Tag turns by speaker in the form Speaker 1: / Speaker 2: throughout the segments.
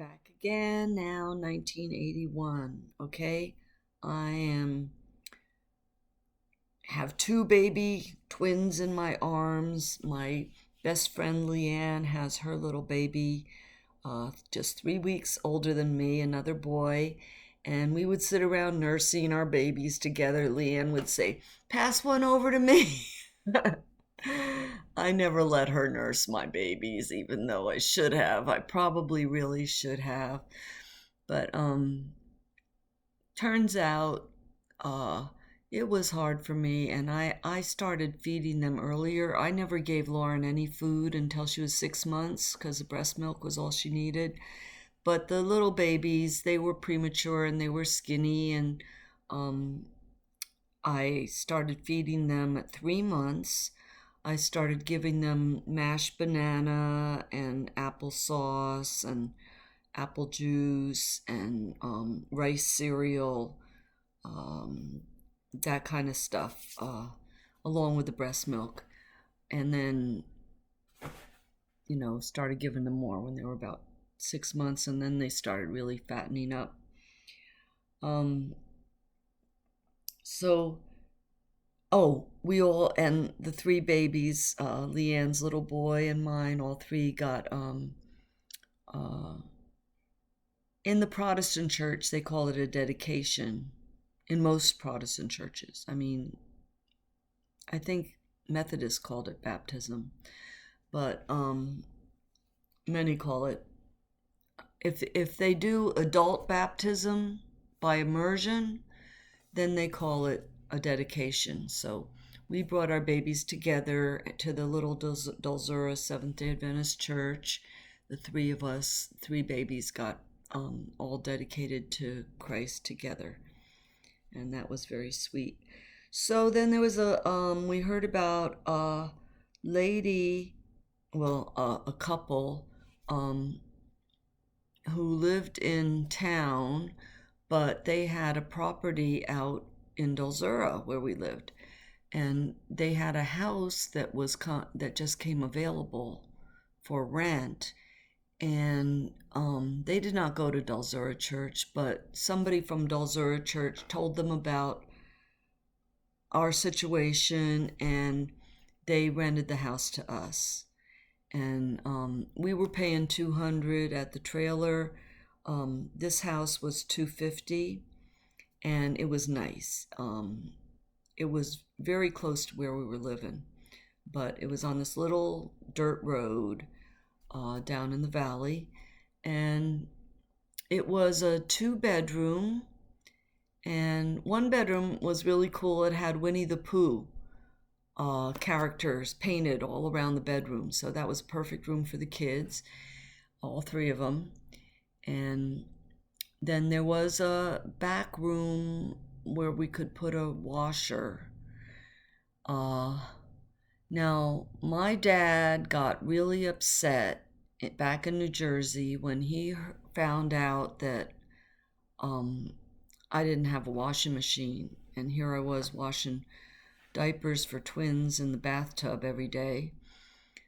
Speaker 1: Back again now, 1981. Okay, I am have two baby twins in my arms. My best friend Leanne has her little baby, just 3 weeks older than me, another boy. And we would sit around nursing our babies together. Leanne would say, "Pass one over to me." I never let her nurse my babies, even though I should have. I probably really should have. But turns out uh, it was hard for me, and I started feeding them earlier. I never gave Lauren any food until she was 6 months because the breast milk was all she needed. But the little babies, they were premature and they were skinny, and um, I started feeding them at 3 months. I started giving them mashed banana and applesauce and apple juice and rice cereal, um, that kind of stuff, along with the breast milk. And then, started giving them more when they were about 6 months, and then they started really fattening up. Um, so, we all, and the three babies, Leanne's little boy and mine, all three got, uh, in the Protestant church, they call it a dedication. In most Protestant churches. I mean, I think Methodists called it baptism, but many call it, if they do adult baptism by immersion, then they call it a dedication. So we brought our babies together to the little Dulzura Seventh-day Adventist church. The three of us, three babies, got all dedicated to Christ together, and that was very sweet. So then there was we heard about a lady, well, a couple, um, who lived in town, but they had a property out in Dulzura where we lived, and they had a house that just came available for rent, and they did not go to Dulzura Church, but somebody from Dulzura Church told them about our situation, and they rented the house to us. And we were paying 200 at the trailer. This house was 250, and it was nice. It was very close to where we were living, but it was on this little dirt road down in the valley, and it was a 2 bedroom, and one bedroom was really cool. It had Winnie the Pooh characters painted all around the bedroom, so that was a perfect room for the kids, all three of them. And then there was a back room where we could put a washer. Now, my dad got really upset back in New Jersey when he found out that I didn't have a washing machine, and here I was washing diapers for twins in the bathtub every day.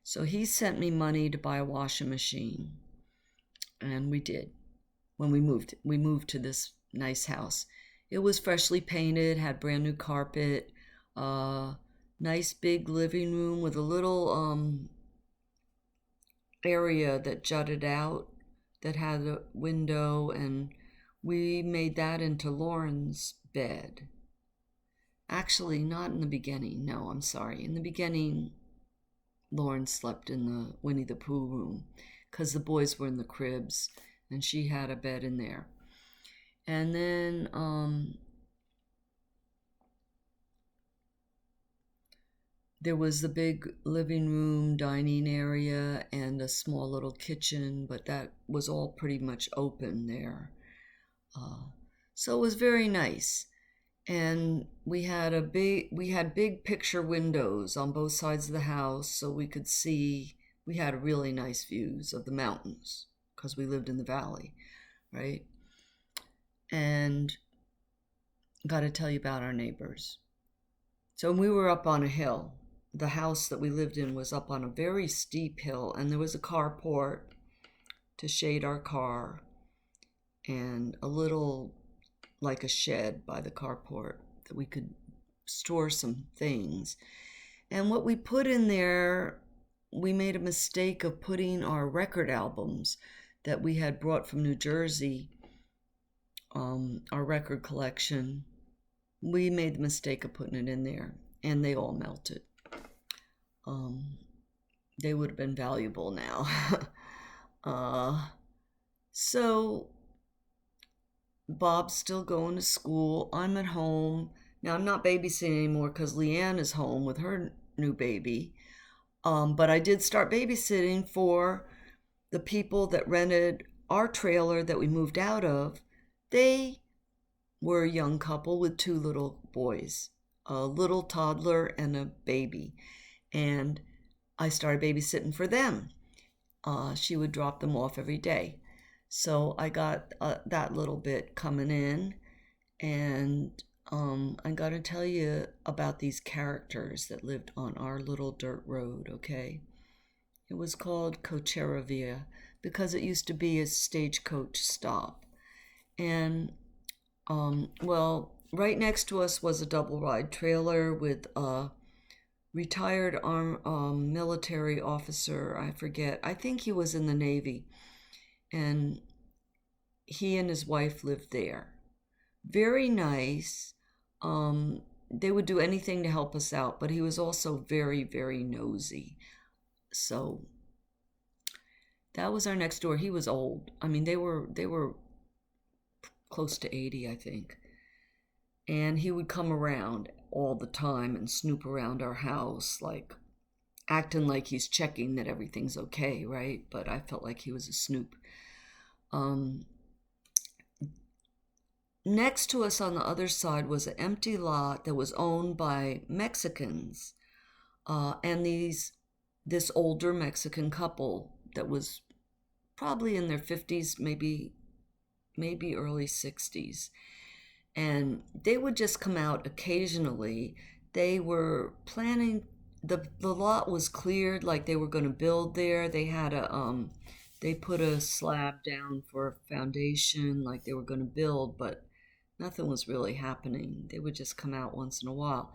Speaker 1: So he sent me money to buy a washing machine, and we did. When we moved to this nice house. It was freshly painted, had brand new carpet, nice big living room with a little area that jutted out that had a window, and we made that into Lauren's bed. Actually, not in the beginning. No, I'm sorry. In the beginning, Lauren slept in the Winnie the Pooh room because the boys were in the cribs, and she had a bed in there. And then there was the big living room, dining area, and a small little kitchen, but that was all pretty much open there. So it was very nice. And we had big picture windows on both sides of the house, so we could see. We had really nice views of the mountains because we lived in the valley, right? And got to tell you about our neighbors. So we were up on a hill. The house that we lived in was up on a very steep hill, and there was a carport to shade our car, and a little, like a shed by the carport that we could store some things. And what we put in there, we made a mistake of putting our record albums that we had brought from New Jersey, our record collection. We made the mistake of putting it in there, and they all melted. They would have been valuable now. So Bob's still going to school. I'm at home. Now, I'm not babysitting anymore because Leanne is home with her new baby. But I did start babysitting for the people that rented our trailer that we moved out of. They were a young couple with 2 little boys, a little toddler and a baby. And I started babysitting for them. She would drop them off every day. So I got that little bit coming in. And I got to tell you about these characters that lived on our little dirt road, okay? It was called Cocheravia because it used to be a stagecoach stop. And, well, right next to us was a double-wide trailer with a retired military officer, I forget. I think he was in the Navy. And he and his wife lived there. Very nice. They would do anything to help us out, but he was also very, very nosy. So that was our next door. He was old. I mean, they were close to 80, I think. And he would come around all the time and snoop around our house, like acting like he's checking that everything's okay, right? But I felt like he was a snoop. Next to us on the other side was an empty lot that was owned by Mexicans, and this older Mexican couple that was probably in their 50s, maybe early 60s. And they would just come out occasionally. They were planning, the lot was cleared, like they were going to build there. They had they put a slab down for a foundation, like they were going to build, but nothing was really happening. They would just come out once in a while.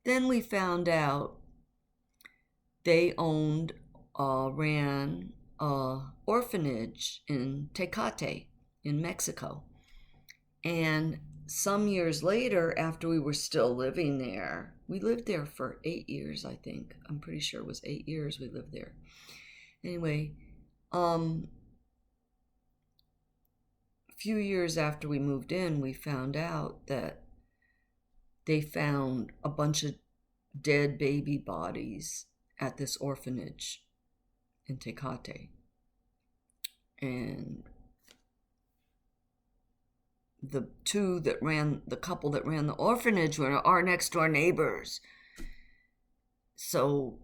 Speaker 1: Then we found out they ran a orphanage in Tecate in Mexico. And some years later, after we were still living there, we lived there for 8 years, I think. I'm pretty sure it was 8 years we lived there. Anyway, a few years after we moved in, we found out that they found a bunch of dead baby bodies at this orphanage in Tecate. And the couple that ran the orphanage were our next door neighbors. So,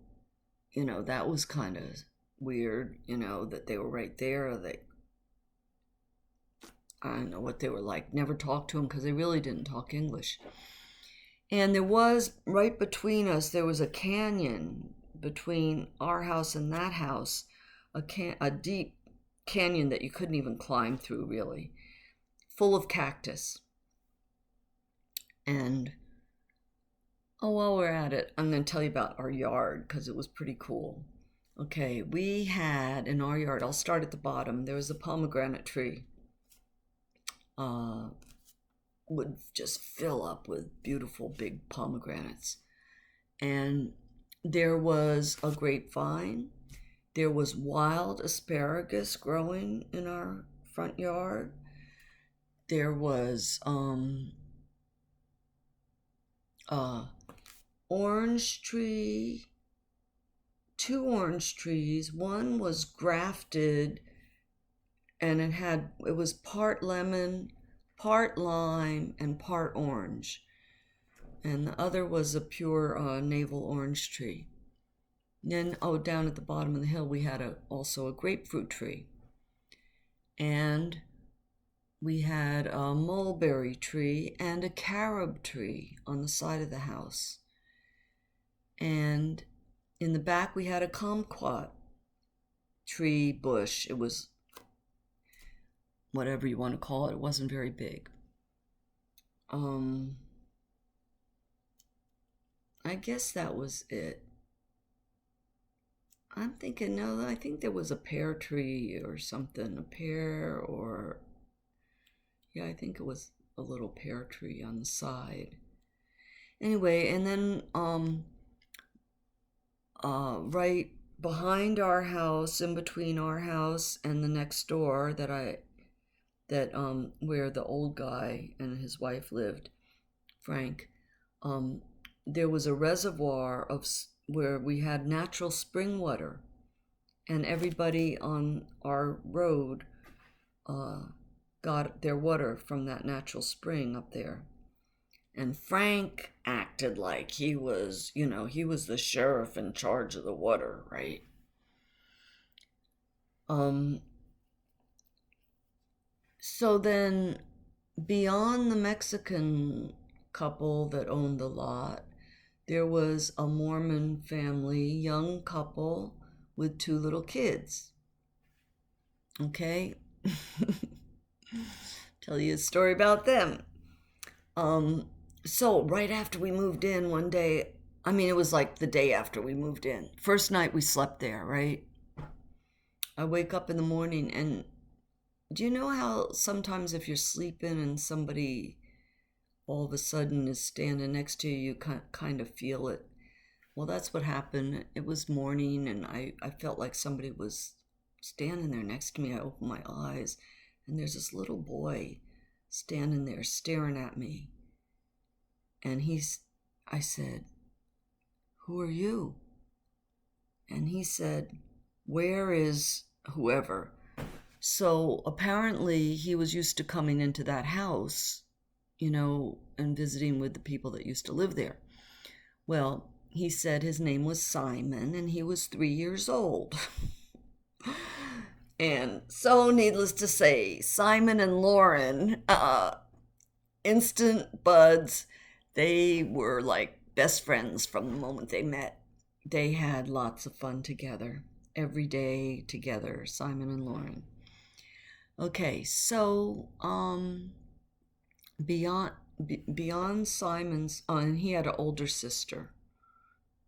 Speaker 1: that was kind of weird, that they were right there. I don't know what they were like. Never talked to them because they really didn't talk English. And there was, right between us, there was a canyon between our house and that house, a deep canyon that you couldn't even climb through, really, full of cactus. And, while we're at it, I'm going to tell you about our yard because it was pretty cool. Okay, we had in our yard, I'll start at the bottom, there was a pomegranate tree. Would just fill up with beautiful big pomegranates. And there was a grapevine. There was wild asparagus growing in our front yard. There was orange tree, 2 orange trees. One was grafted and it was part lemon, part lime, and part orange. And the other was a pure navel orange tree. Then, down at the bottom of the hill, we had also a grapefruit tree. And we had a mulberry tree and a carob tree on the side of the house. And in the back, we had a kumquat tree bush. It was whatever you want to call it. It wasn't very big. I guess that was it. I'm thinking, no, I think there was a pear tree or something, a pear or, yeah, I think it was a little pear tree on the side. Anyway, and then right behind our house, in between our house and the next door where the old guy and his wife lived, Frank, there was a reservoir where we had natural spring water, and everybody on our road got their water from that natural spring up there. And Frank acted like he was, he was the sheriff in charge of the water, right? So then, beyond the Mexican couple that owned the lot, there was a Mormon family, young couple with 2 little kids. Okay? Tell you a story about them. So right after we moved in one day, I mean, it was like the day after we moved in. First night we slept there, right? I wake up in the morning, and do you know how sometimes if you're sleeping and somebody all of a sudden is standing next to you, you kind of feel it? Well, that's what happened. It was morning, and I felt like somebody was standing there next to me. I opened my eyes, and there's this little boy standing there staring at me. And I said, "Who are you?" And he said, "Where is whoever?" So apparently he was used to coming into that house, and visiting with the people that used to live there. Well, he said his name was Simon, and he was 3 years old. And so, needless to say, Simon and Lauren, instant buds. They were like best friends from the moment they met. They had lots of fun together, every day together, Simon and Lauren. Okay, so beyond Simon's, and he had an older sister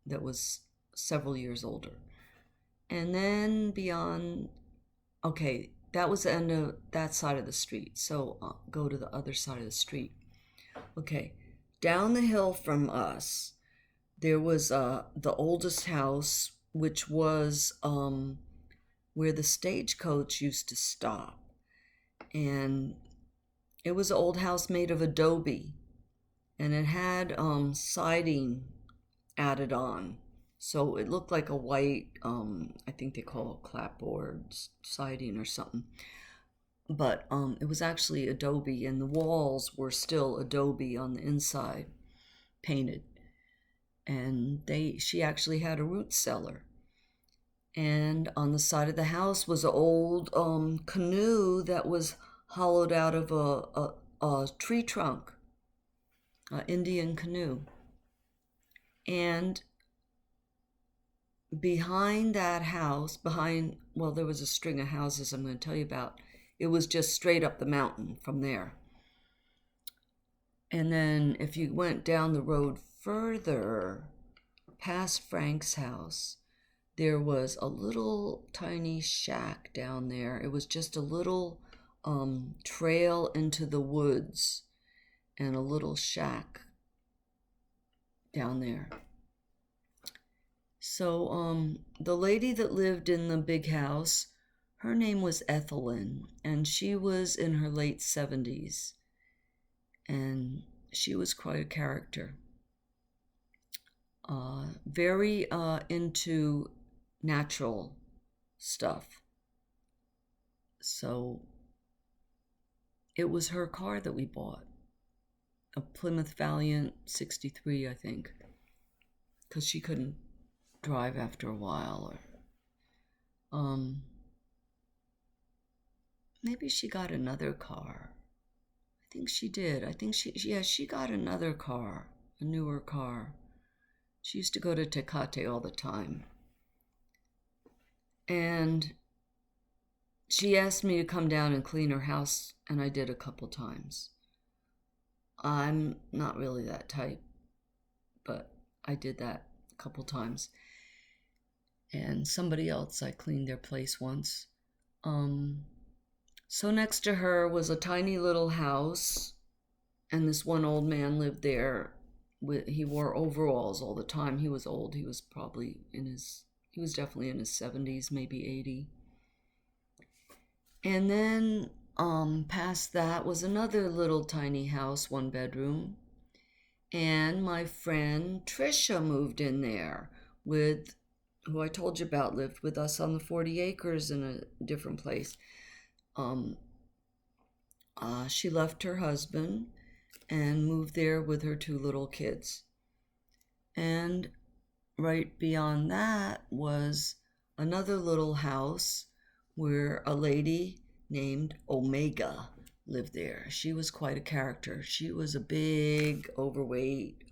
Speaker 1: that was several years older. And then beyond, okay, that was the end of that side of the street. So go to the other side of the street. Okay, down the hill from us, there was the oldest house, which was where the stagecoach used to stop. And it was an old house made of adobe, and it had siding added on. So it looked like a white, I think they call it clapboard siding or something. But it was actually adobe, and the walls were still adobe on the inside, painted. And she actually had a root cellar. And on the side of the house was an old canoe that was hollowed out of a tree trunk, an Indian canoe. And behind that house, there was a string of houses I'm going to tell you about. It was just straight up the mountain from there. And then if you went down the road further, past Frank's house, there was a little tiny shack down there. It was just a little trail into the woods and a little shack down there. So the lady that lived in the big house, her name was Ethelyn, and she was in her late 70s, and she was quite a character. Very into natural stuff. So it was her car that we bought, a Plymouth Valiant 63, I think, because she couldn't drive after a while. Or maybe she got another car. I think she did. I think she got another car, a newer car. She used to go to Tecate all the time. And she asked me to come down and clean her house, and I did a couple times. I'm not really that type, but I did that a couple times. And somebody else, I cleaned their place once. So next to her was a tiny little house, and this one old man lived there. He wore overalls all the time. He was old. He was definitely in his 70s, maybe 80. And then past that was another little tiny house, 1 bedroom. And my friend Trisha moved in there with who I told you about, lived with us on the 40 acres in a different place. She left her husband and moved there with her 2 little kids. And right beyond that was another little house where a lady named Omega lived there. She was quite a character. She was a big, overweight,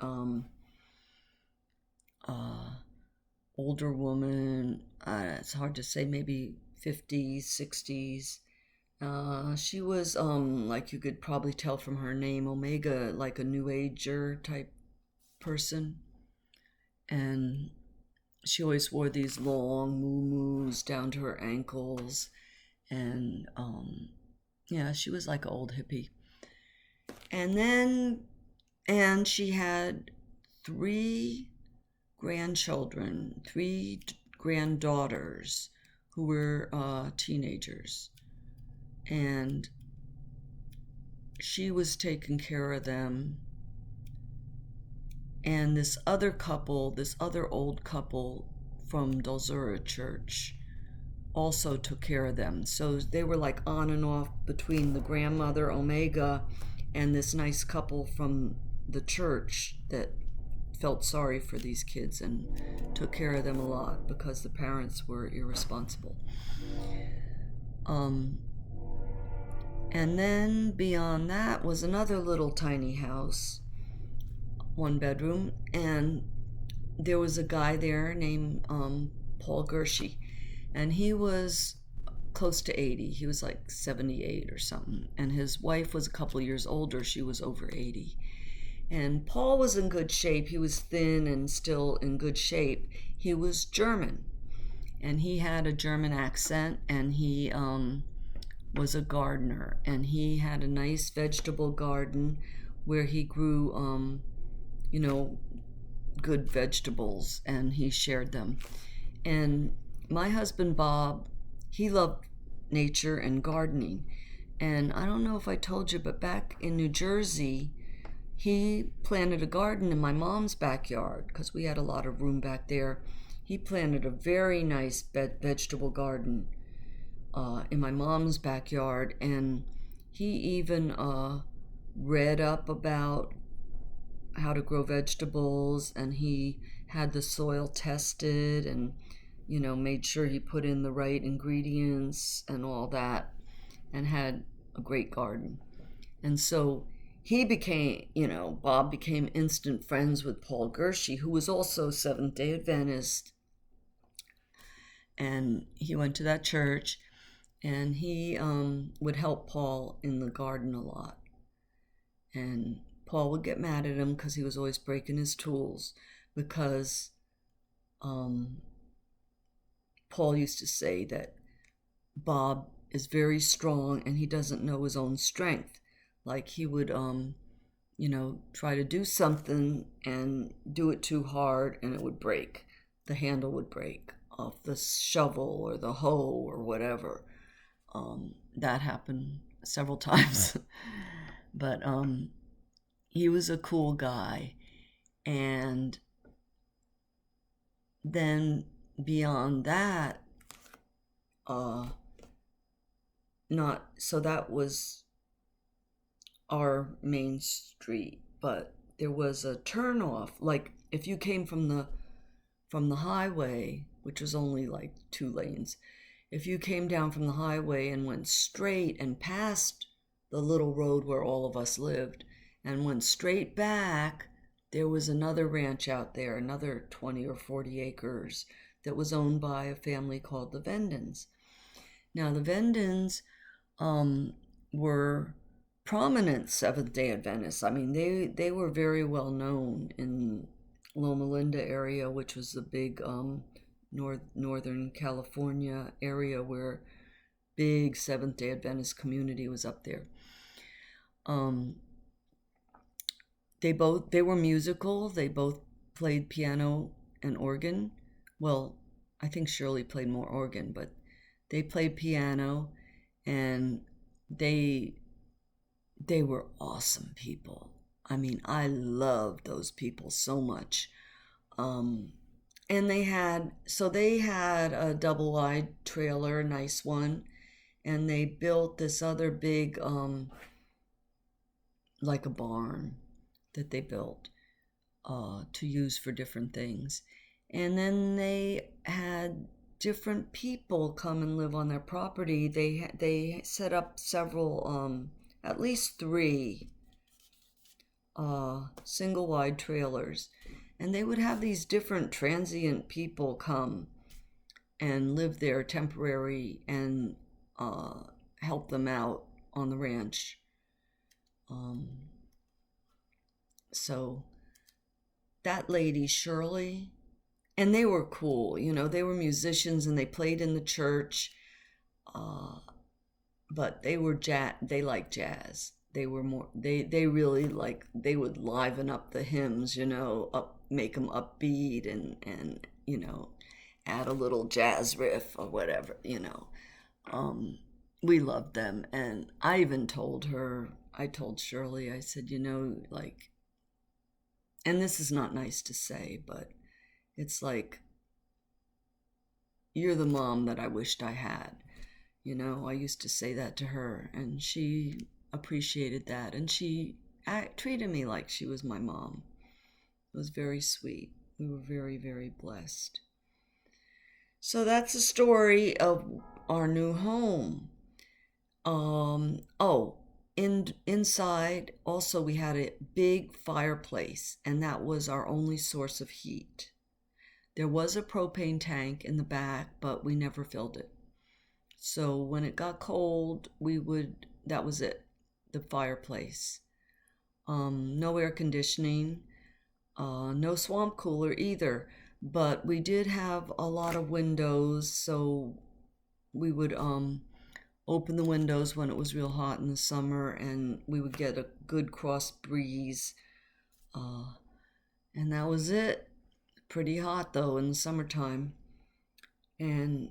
Speaker 1: older woman. It's hard to say, maybe 50s, 60s. She was, like you could probably tell from her name, Omega, like a New Ager type person. And she always wore these long muumuus down to her ankles. And, yeah, she was like an old hippie. And she had 3 grandchildren, 3 granddaughters who were teenagers. And she was taking care of them. And this other old couple from Dalzura Church also took care of them. So they were like on and off between the grandmother, Omega, and this nice couple from the church that felt sorry for these kids and took care of them a lot because the parents were irresponsible. And then beyond that was another little tiny house, 1 bedroom, and there was a guy there named Paul Gershie, and he was close to 80. He was like 78 or something, and his wife was a couple of years older. She was over 80. And Paul was in good shape. He was thin and still in good shape. He was German, and he had a German accent, and he was a gardener, and he had a nice vegetable garden where he grew, good vegetables, and he shared them. And my husband Bob, he loved nature and gardening. And I don't know if I told you, but back in New Jersey, he planted a garden in my mom's backyard because we had a lot of room back there. He planted a very nice vegetable garden in my mom's backyard, and he even read up about how to grow vegetables, and he had the soil tested and made sure he put in the right ingredients and all that, and had a great garden. And so Bob became instant friends with Paul Gershie, who was also Seventh-day Adventist, and he went to that church, and he would help Paul in the garden a lot. And Paul would get mad at him because he was always breaking his tools, because Paul used to say that Bob is very strong and he doesn't know his own strength. Like he would, try to do something and do it too hard and it would break. The handle would break off the shovel or the hoe or whatever. That happened several times. But he was a cool guy. And then beyond that, that was our main street, but there was a turnoff. Like if you came from the highway, which was only like 2 lanes, if you came down from the highway and went straight and past the little road where all of us lived and went straight back, there was another ranch out there, another 20 or 40 acres that was owned by a family called the Vendens. Now, the Vendans were prominent Seventh-day Adventists. I mean, they were very well known in Loma Linda area, which was the big northern California area where big Seventh-day Adventist community was up there. They were musical. They both played piano and organ. Well, I think Shirley played more organ, but they played piano, and they were awesome people. I mean, I loved those people so much. And they had a double wide trailer, a nice one, and they built this other big like a barn that they built to use for different things. And then they had different people come and live on their property. They set up several, at least 3 single wide trailers, and they would have these different transient people come and live there temporary and help them out on the ranch. So that lady, Shirley, and they were cool, they were musicians and they played in the church, but they liked jazz. They were more, they really they would liven up the hymns, make them upbeat and add a little jazz riff or whatever. We loved them. And I even told Shirley, I said, and this is not nice to say, but it's like, you're the mom that I wished I had. I used to say that to her, and she appreciated that, and she treated me like she was my mom. It was very sweet. We were very, very blessed. So that's the story of our new home. Inside also we had a big fireplace, and that was our only source of heat. There was a propane tank in the back, but we never filled it. So when it got cold, that was it, the fireplace. No air conditioning, no swamp cooler either, but we did have a lot of windows, so we would open the windows when it was real hot in the summer, and we would get a good cross breeze, and that was it. Pretty hot though in the summertime. And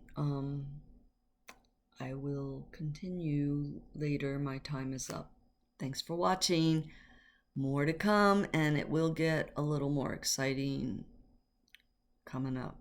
Speaker 1: I will continue later. My time is up. Thanks for watching. More to come, and it will get a little more exciting coming up.